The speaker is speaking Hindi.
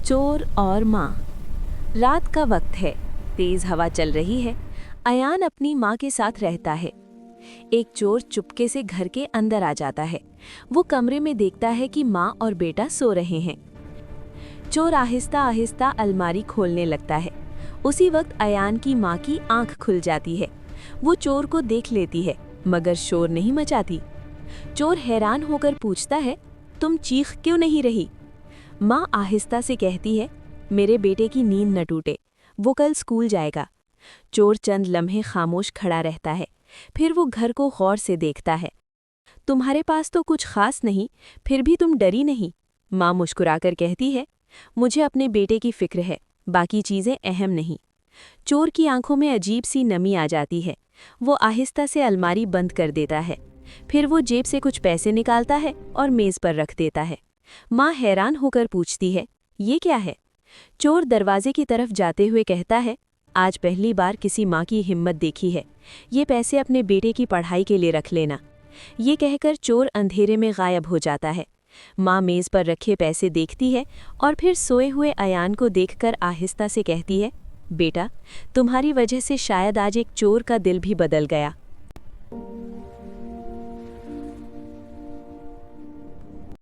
चोर और माँ। रात का वक्त है, तेज हवा चल रही है। अयान अपनी माँ के साथ रहता है। एक चोर चुपके से घर के अंदर आ जाता है। वो कमरे में देखता है कि माँ और बेटा सो रहे हैं। चोर आहिस्ता आहिस्ता अलमारी खोलने लगता है। उसी वक्त अयान की माँ की आंख खुल जाती है। वो चोर को देख लेती है, मगर शोर नहीं मचाती। चोर हैरान होकर पूछता है, तुम चीख क्यों नहीं रही? माँ आहिस्ता से कहती है, मेरे बेटे की नींद न टूटे, वो कल स्कूल जाएगा। चोर चंद लम्हे खामोश खड़ा रहता है, फिर वो घर को गौर से देखता है। तुम्हारे पास तो कुछ खास नहीं, फिर भी तुम डरी नहीं? माँ मुस्कुराकर कहती है, मुझे अपने बेटे की फिक्र है, बाकी चीज़ें अहम नहीं। चोर की आंखों में अजीब सी नमी आ जाती है। वो आहिस्ता से अलमारी बंद कर देता है। फिर वो जेब से कुछ पैसे निकालता है और मेज़ पर रख देता है। माँ हैरान होकर पूछती है, ये क्या है? चोर दरवाजे की तरफ जाते हुए कहता है, आज पहली बार किसी माँ की हिम्मत देखी है। ये पैसे अपने बेटे की पढ़ाई के लिए रख लेना। ये कहकर चोर अंधेरे में गायब हो जाता है। माँ मेज़ पर रखे पैसे देखती है और फिर सोए हुए अयान को देखकर आहिस्ता से कहती है, बेटा, तुम्हारी वजह से शायद आज एक चोर का दिल भी बदल गया।